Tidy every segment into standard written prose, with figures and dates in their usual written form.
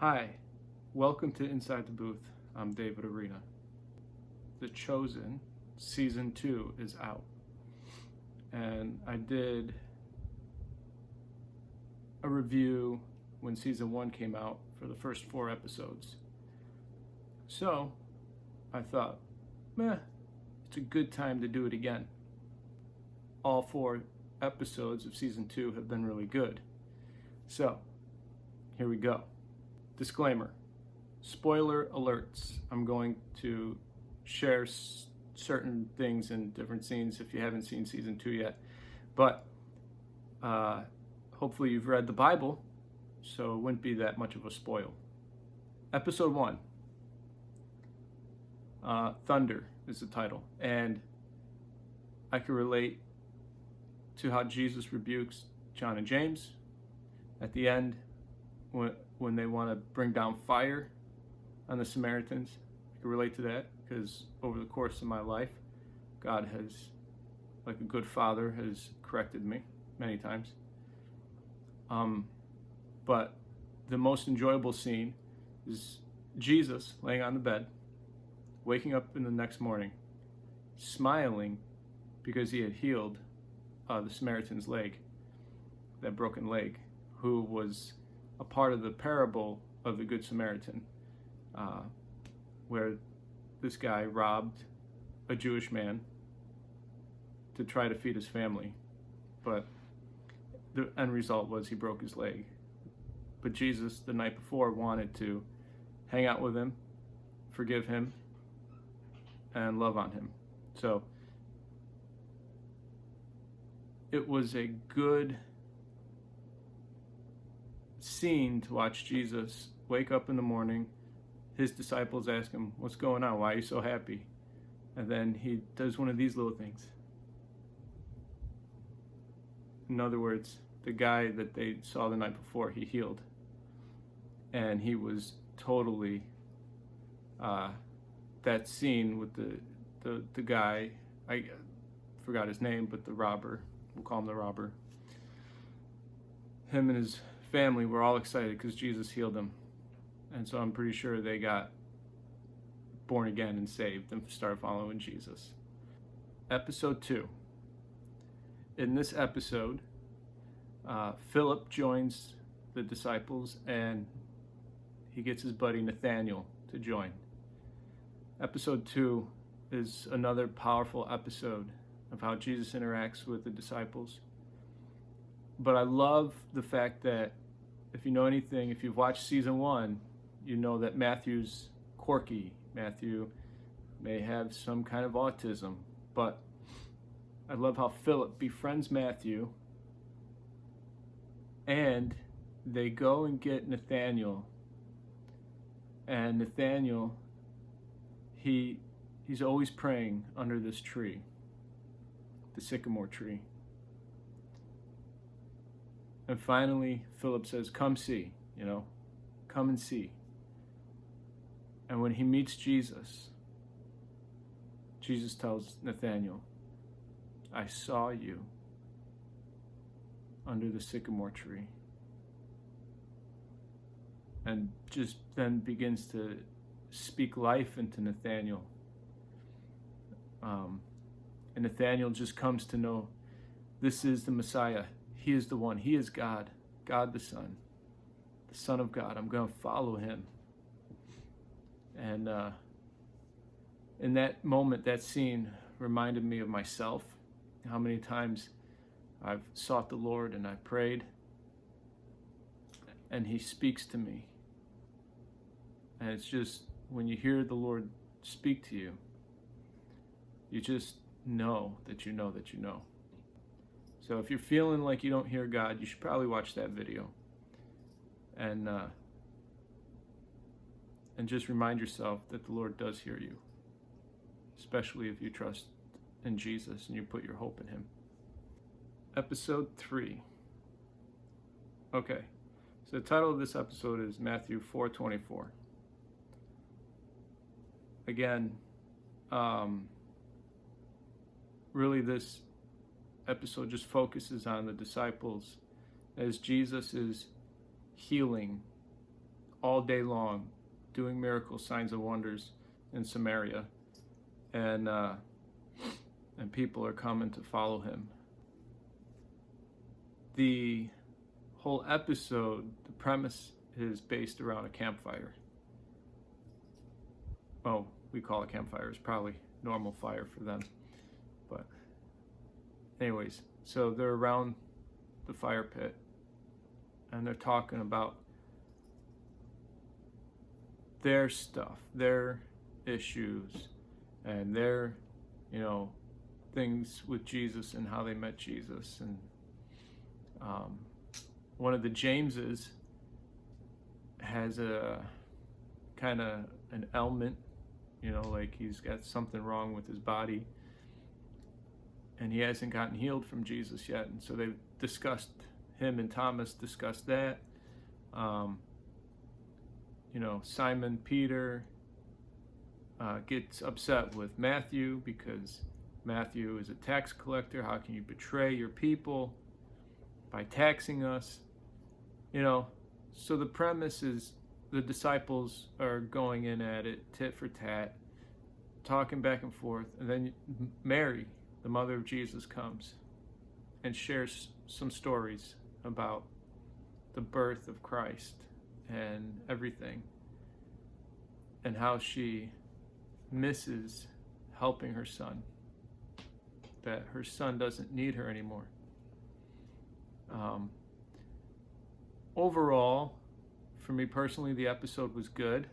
Hi, welcome to Inside the Booth. I'm David Arena. The Chosen Season 2 is out. And I did a review when Season 1 came out for the first 4 episodes. So I thought, it's a good time to do it again. All 4 episodes of Season 2 have been really good. So, here we go. Disclaimer, spoiler alerts. I'm going to share certain things in different scenes if you haven't seen Season 2 yet. But hopefully you've read the Bible, so it wouldn't be that much of a spoil. Episode 1, Thunder is the title. And I can relate to how Jesus rebukes John and James at the end when they want to bring down fire on the Samaritans. I can relate to that because over the course of my life, God has, like a good father, has corrected me many times. But the most enjoyable scene is Jesus laying on the bed, waking up in the next morning, smiling because he had healed the Samaritan's leg, that broken leg, who was a part of the parable of the Good Samaritan, where this guy robbed a Jewish man to try to feed his family, but the end result was he broke his leg. But Jesus, the night before, wanted to hang out with him, forgive him, and love on him. So it was a good scene to watch Jesus wake up in the morning. His disciples ask him, "What's going on? Why are you so happy?" And then he does one of these little things. In other words, the guy that they saw the night before, he healed. And he was totally, that scene with the guy, I forgot his name, but the robber, we'll call him the robber. Him and his family were all excited because Jesus healed them. And so I'm pretty sure they got born again and saved and started following Jesus. Episode 2. In this episode, Philip joins the disciples and he gets his buddy Nathaniel to join. Episode 2 is another powerful episode of how Jesus interacts with the disciples. But I love the fact that if you know anything, if you've watched Season 1, you know that Matthew's quirky. Matthew may have some kind of autism, but I love how Philip befriends Matthew and they go and get Nathaniel. And Nathaniel, he's always praying under this tree, the sycamore tree. And finally, Philip says, "Come see, come and see." And when he meets Jesus, Jesus tells Nathaniel, "I saw you under the sycamore tree." And just then begins to speak life into Nathaniel. And Nathaniel just comes to know this is the Messiah. He is the one. He is God, God the Son of God. I'm going to follow him. And in that moment, that scene reminded me of myself, how many times I've sought the Lord and I prayed, and he speaks to me. And it's just, when you hear the Lord speak to you, you just know that you know that you know. So if you're feeling like you don't hear God, you should probably watch that video. And just remind yourself that the Lord does hear you, especially if you trust in Jesus and you put your hope in him. Episode 3. Okay, so the title of this episode is Matthew 4:24. Again, really this episode just focuses on the disciples as Jesus is healing all day long, doing miracles, signs, and wonders in Samaria, and people are coming to follow him. The whole episode, the premise is based around a campfire. Oh, we call it campfire. It's probably normal fire for them. But anyways, so they're around the fire pit and they're talking about their stuff, their issues, and their, things with Jesus and how they met Jesus. And one of the Jameses has a kind of an ailment, like he's got something wrong with his body, and he hasn't gotten healed from Jesus yet. And so they've discussed, him and Thomas discussed that. Simon Peter gets upset with Matthew because Matthew is a tax collector. How can you betray your people by taxing us? So the premise is the disciples are going in at it, tit for tat, talking back and forth. And then Mary, the mother of Jesus, comes and shares some stories about the birth of Christ and everything, and how she misses helping her son, that her son doesn't need her anymore. Overall, for me personally, the episode was good,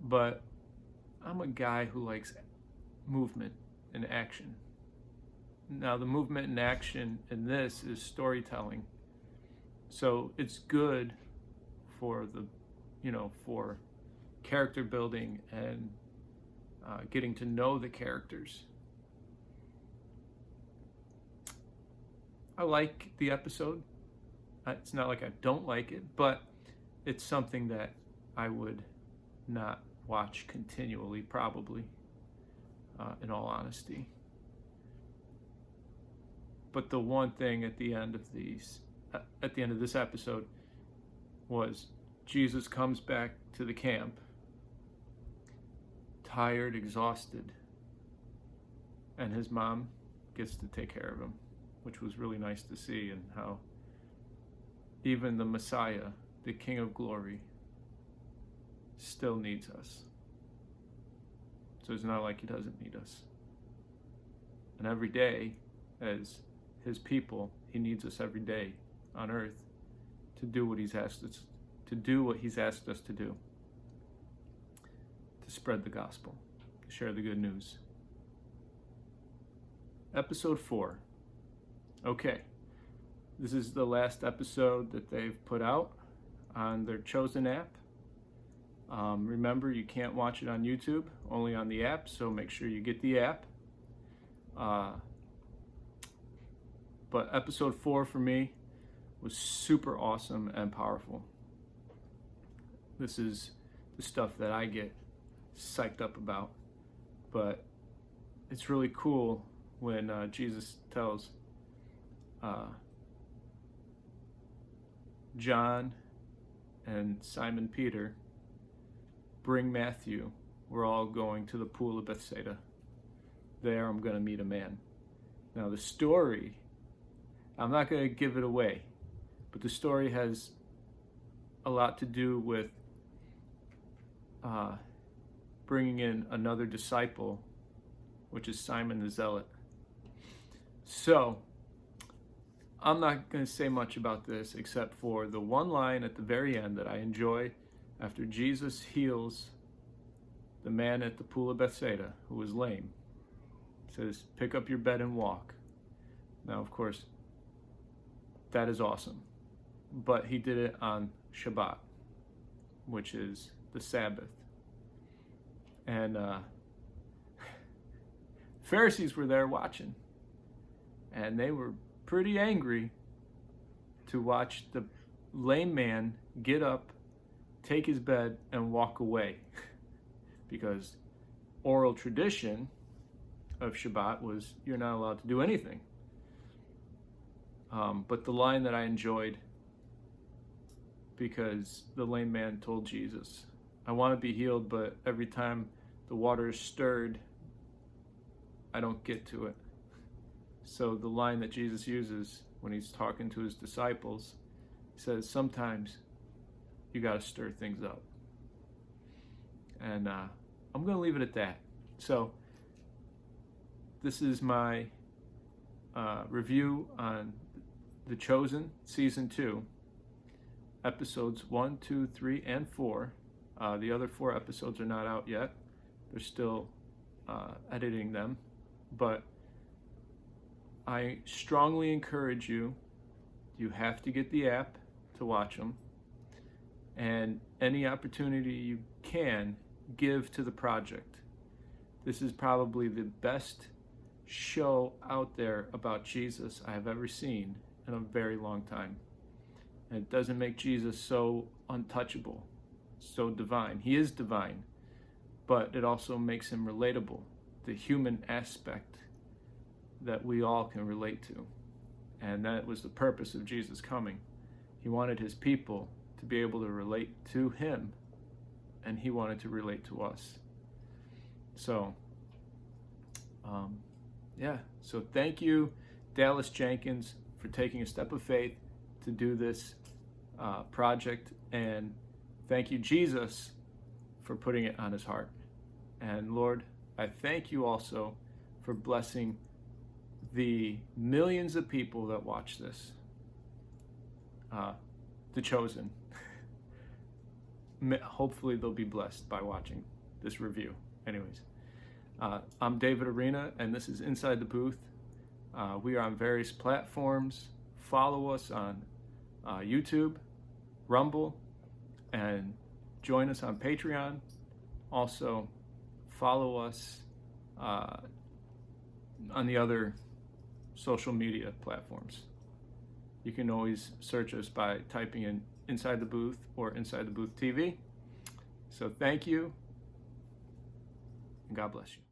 but I'm a guy who likes movement and action. Now, the movement and action in this is storytelling, so it's good for for character building and getting to know the characters. I like the episode. It's not like I don't like it, but it's something that I would not watch continually, probably, in all honesty. But the one thing at the end of this episode was Jesus comes back to the camp, tired, exhausted, and his mom gets to take care of him, which was really nice to see, and how even the Messiah, the King of Glory, still needs us. So it's not like he doesn't need us. And every day, as his people, he needs us every day on earth to do what he's asked us to do, to spread the gospel, to share the good news. Episode 4. Okay, this is the last episode that they've put out on their chosen app. Remember, you can't watch it on YouTube, only on the app, so make sure you get the app. But episode 4 for me was super awesome and powerful. This is the stuff that I get psyched up about. But it's really cool when Jesus tells John and Simon Peter, bring Matthew. We're all going to the pool of Bethsaida. There I'm going to meet a man. Now the story, I'm not going to give it away, but the story has a lot to do with bringing in another disciple, which is Simon the Zealot. So I'm not going to say much about this except for the one line at the very end that I enjoy after Jesus heals the man at the pool of Bethsaida who was lame. It says, pick up your bed and walk. Now, of course, that is awesome. But he did it on Shabbat, which is the Sabbath. And Pharisees were there watching. And they were pretty angry to watch the lame man get up, take his bed, and walk away. Because oral tradition of Shabbat was you're not allowed to do anything. But the line that I enjoyed because the lame man told Jesus, I want to be healed, but every time the water is stirred, I don't get to it. So the line that Jesus uses when he's talking to his disciples, he says, sometimes you got to stir things up. And I'm going to leave it at that. So this is my review on The Chosen, Season 2, Episodes 1, 2, 3, and 4. The other 4 episodes are not out yet. They're still editing them. But I strongly encourage you, you have to get the app to watch them. And any opportunity you can, give to the project. This is probably the best show out there about Jesus I have ever seen in a very long time. And it doesn't make Jesus so untouchable, so divine. He is divine, but it also makes him relatable, the human aspect that we all can relate to. And that was the purpose of Jesus coming. He wanted his people to be able to relate to him, and he wanted to relate to us. So, so thank you, Dallas Jenkins, for taking a step of faith to do this project, and thank you, Jesus, for putting it on his heart. And Lord, I thank you also for blessing the millions of people that watch this, The Chosen. Hopefully they'll be blessed by watching this review. Anyways, I'm David Arena, and this is Inside the Booth. We are on various platforms. Follow us on YouTube, Rumble, and join us on Patreon. Also, follow us on the other social media platforms. You can always search us by typing in Inside the Booth or Inside the Booth TV. So thank you, and God bless you.